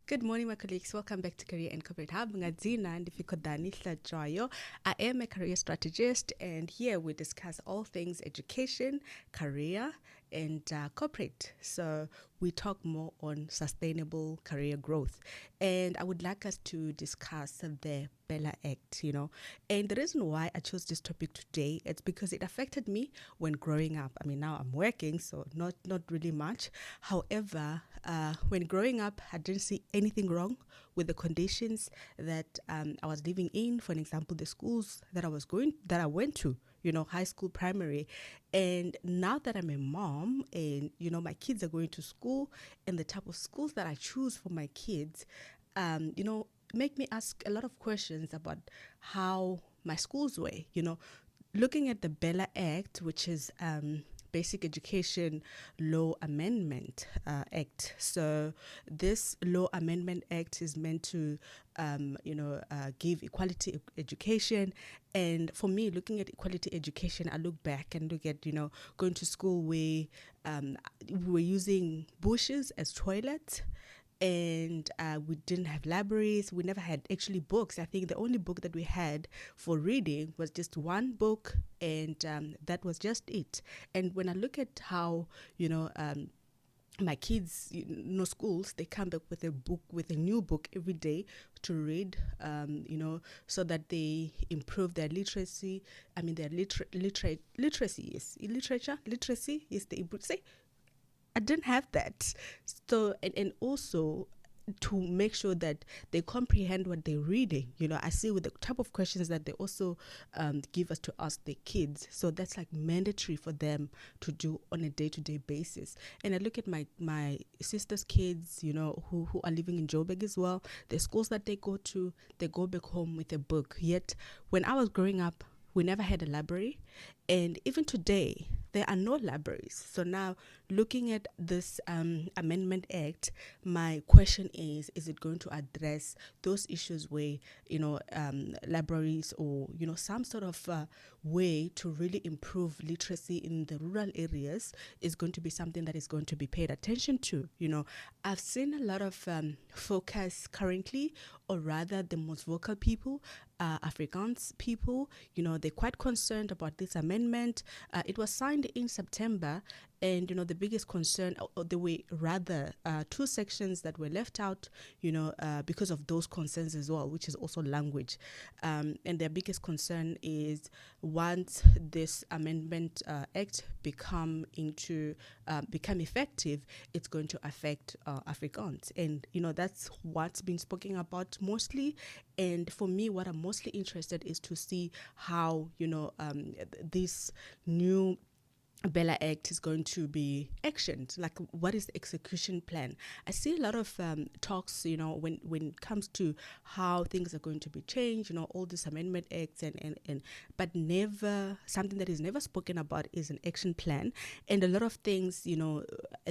Good morning, my colleagues. Welcome back to Career and Corporate Hub. Ngadzina and Fikodani Joyo. I am a career strategist, and here we discuss all things education, career, and corporate. So we talk more on sustainable career growth. And I would like us to discuss the BELA Act, And the reason why I chose this topic today, it's because it affected me when growing up. I mean, now I'm working, so not really much. However, when growing up, I didn't see anything wrong with the conditions that I was living in. For example, the schools that I went to, high school, primary. And now that I'm a mom and, my kids are going to school, and the type of schools that I choose for my kids, make me ask a lot of questions about how my schools were, looking at the BELA Act, which is Basic Education Law Amendment Act. So this Law Amendment Act is meant to, give equality education. And for me, looking at equality education, I look back and look at, going to school where we were using bushes as toilets. And we didn't have libraries. We never had actually books. I think the only book that we had for reading was just one book, and that was just it. And when I look at how, my kids, schools, they come back with a new book every day to read, so that they improve their literacy. I mean, their literacy, yes. Literacy is the say. I didn't have that. So, and also to make sure that they comprehend what they're reading. I see with the type of questions that they also give us to ask the kids. So that's like mandatory for them to do on a day-to-day basis. And I look at my sister's kids, who are living in Joburg as well. The schools that they go to, they go back home with a book. Yet when I was growing up, we never had a library. And even today, there are no libraries. So now, looking at this Amendment Act, my question is it going to address those issues where, libraries or, some sort of way to really improve literacy in the rural areas is going to be something that is going to be paid attention to. I've seen a lot of focus currently, or rather the most vocal people, Afrikaans people, they're quite concerned about this amendment. It was signed in September, and the biggest concern, or there were rather two sections that were left out, because of those concerns as well, which is also language. And their biggest concern is once this amendment act become effective, it's going to affect Afrikaans, and that's what's been spoken about mostly. And for me, what I'm mostly interested is to see how this new BELA Act is going to be actioned. Like, what is the execution plan? I see a lot of talks, when it comes to how things are going to be changed, all these amendment acts, and but never, something that is never spoken about is an action plan. And a lot of things,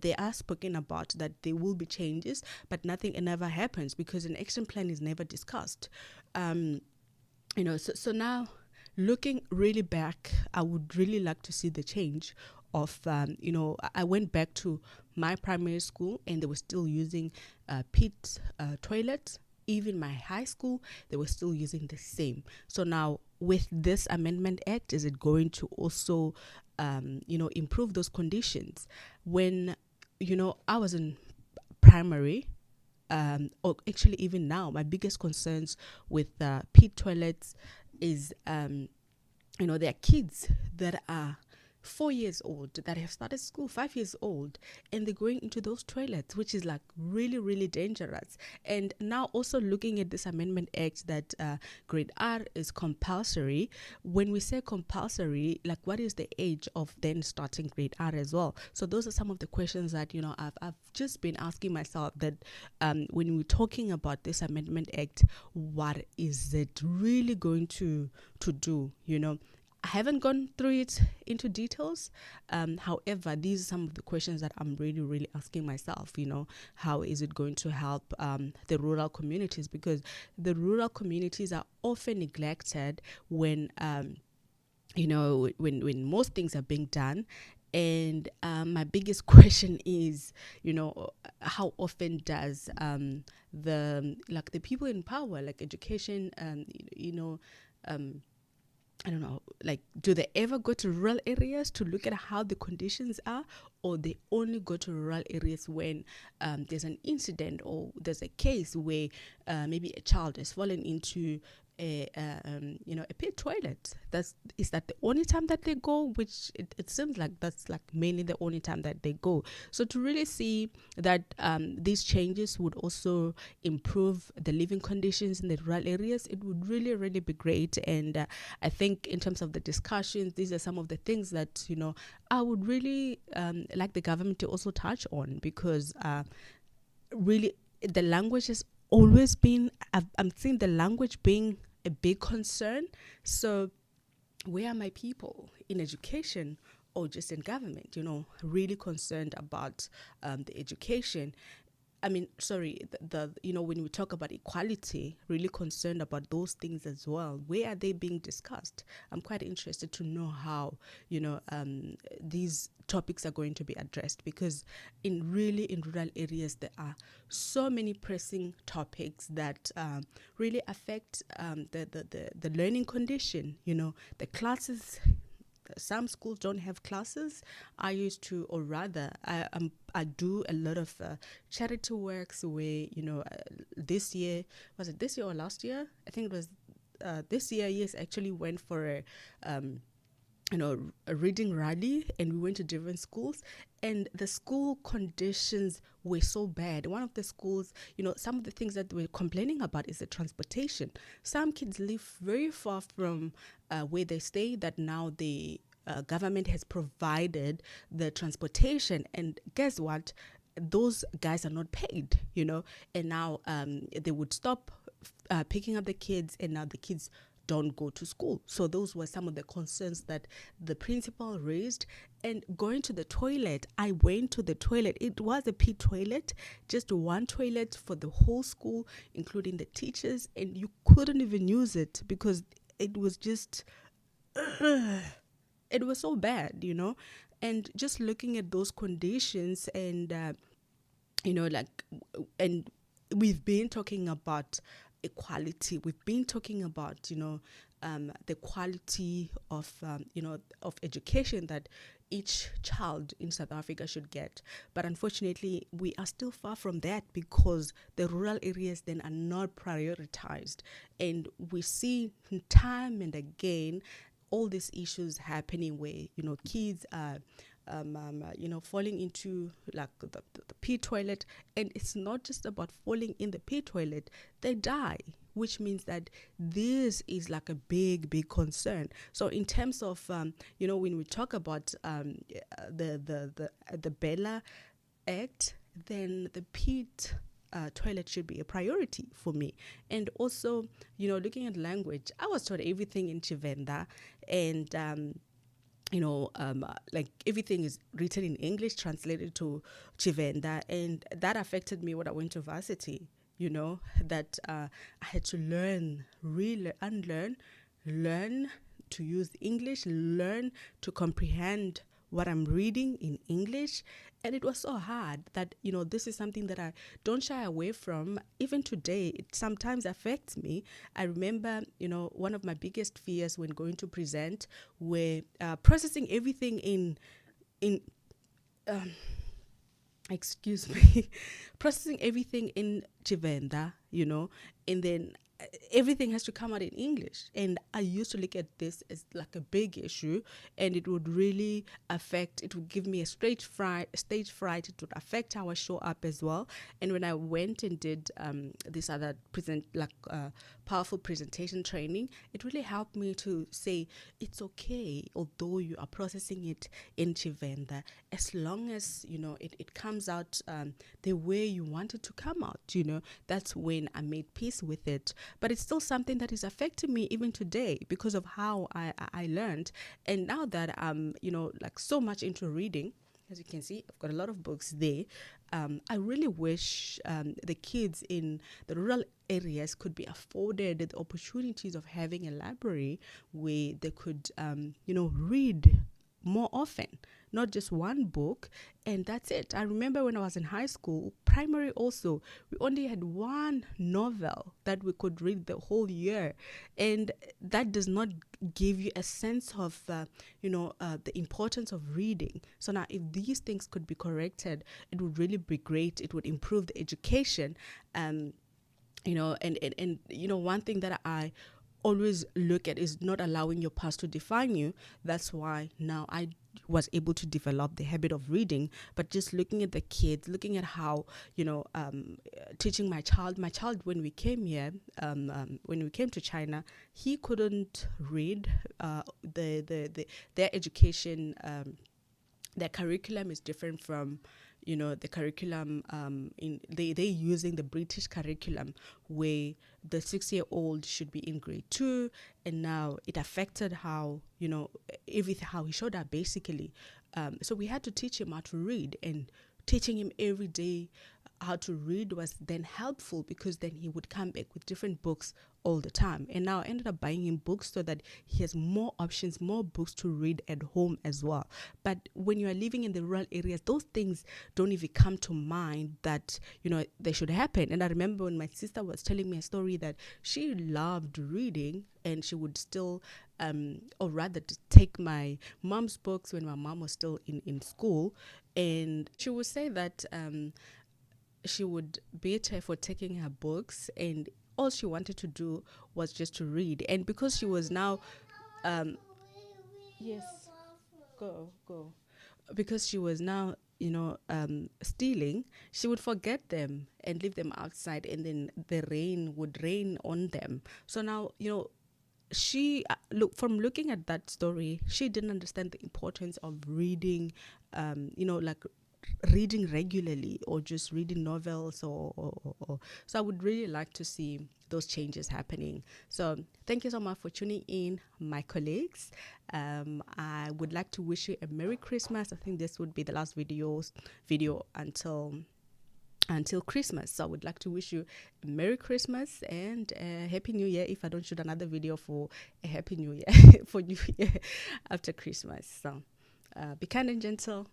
they are spoken about that there will be changes, but nothing never happens because an action plan is never discussed. So now, looking really back, I would really like to see the change of, I went back to my primary school and they were still using pit toilets. Even my high school, they were still using the same. So now, with this Amendment Act, is it going to also, improve those conditions? When, I was in primary, or actually even now, my biggest concerns with pit toilets is, there are kids that are 4 years old that have started school 5 years old, and they're going into those toilets, which is like really, really dangerous. And now also looking at this Amendment Act that grade R is compulsory. When we say compulsory, like, what is the age of then starting grade R as well? So those are some of the questions that I've just been asking myself, that when we're talking about this Amendment Act, what is it really going to do? I haven't gone through it into details. However, these are some of the questions that I'm really, really asking myself. How is it going to help the rural communities? Because the rural communities are often neglected when, when most things are being done. And my biggest question is, how often does the people in power, like education, um, I don't know, like, do they ever go to rural areas to look at how the conditions are, or they only go to rural areas when there's an incident or there's a case where maybe a child has fallen into a pit toilet? Is that the only time that they go? Which it seems like that's like mainly the only time that they go. So to really see that these changes would also improve the living conditions in the rural areas, it would really, really be great. And I think in terms of the discussions, these are some of the things that, I would really like the government to also touch on, because really the language has always been, I'm seeing the language being a big concern. So where are my people in education or just in government, really concerned about the education? I mean, sorry, when we talk about equality, really concerned about those things as well. Where are they being discussed? I'm quite interested to know how, these topics are going to be addressed, because in rural areas, there are so many pressing topics that really affect the learning condition, the classes. Some schools don't have classes. I used to, or rather, I do a lot of charity works where, this year, was it this year or last year? I think it was this year. Yes, I actually went for a reading rally, and we went to different schools, and the school conditions were so bad. One of the schools, some of the things that we're complaining about is the transportation. Some kids live very far from where they stay, that now the government has provided the transportation, and guess what? Those guys are not paid, and now they would stop picking up the kids, and now the kids don't go to school. So those were some of the concerns that the principal raised. And going to the toilet, I went to the toilet. It was a pit toilet, just one toilet for the whole school, including the teachers, and you couldn't even use it because it was just it was so bad, and just looking at those conditions, and like, and we've been talking about equality. We've been talking about, the quality of, of education that each child in South Africa should get. But unfortunately, we are still far from that, because the rural areas then are not prioritized. And we see time and again all these issues happening where, kids are falling into like the pee toilet, and it's not just about falling in the pee toilet, they die, which means that this is like a big concern. So in terms of when we talk about the BELA Act, then the pit toilet should be a priority for me. And also, looking at language, I was taught everything in Chivenda, and like everything is written in English, translated to Chivenda, and that affected me when I went to varsity. That I had to learn to use English, learn to comprehend what I'm reading in English. And it was so hard that, this is something that I don't shy away from. Even today, it sometimes affects me. I remember, one of my biggest fears when going to present were processing everything in excuse me, processing everything in Chivenda, and then everything has to come out in English. And I used to look at this as like a big issue, and it would really it would give me a stage fright. It would affect how I show up as well. And when I went and did this other powerful presentation training, it really helped me to say it's okay, although you are processing it in Chivenda, as long as it comes out the way you want it to come out. That's when I made peace with it. But it's still something that is affecting me even today because of how I learned. And now that I'm like so much into reading, as you can see, I've got a lot of books there. I really wish the kids in the rural areas could be afforded the opportunities of having a library where they could, read more often. not just one book, and that's it. I remember when I was in high school, primary also, we only had one novel that we could read the whole year, and that does not give you a sense of the importance of reading. So now, if these things could be corrected, it would really be great. It would improve the education. One thing that I always look at is not allowing your past to define you. That's why now I was able to develop the habit of reading, but just looking at the kids, looking at how, teaching my child when we came here, when we came to China, he couldn't read. Their education, their curriculum is different from the curriculum they using the British curriculum, where the 6-year-old should be in grade 2, and now it affected how everything, how he showed up basically. So we had to teach him how to read, and teaching him every day how to read was then helpful, because then he would come back with different books all the time. And now I ended up buying him books so that he has more options, more books to read at home as well. But when you are living in the rural areas, those things don't even come to mind that they should happen. And I remember when my sister was telling me a story that she loved reading, and she would still or rather to take my mom's books when my mom was still in school, and she would say that she would beat her for taking her books, and all she wanted to do was just to read. And because she was now yes, go, because she was now stealing, she would forget them and leave them outside, and then the rain would rain on them. So now she looking at that story, she didn't understand the importance of reading, like reading regularly, or just reading novels, or so I would really like to see those changes happening. So thank you so much for tuning in, my colleagues. I would like to wish you a Merry Christmas. I think this would be the last video until Christmas. So I would like to wish you a Merry Christmas and a Happy New Year, if I don't shoot another video for a Happy New Year for New Year after Christmas. So be kind and gentle.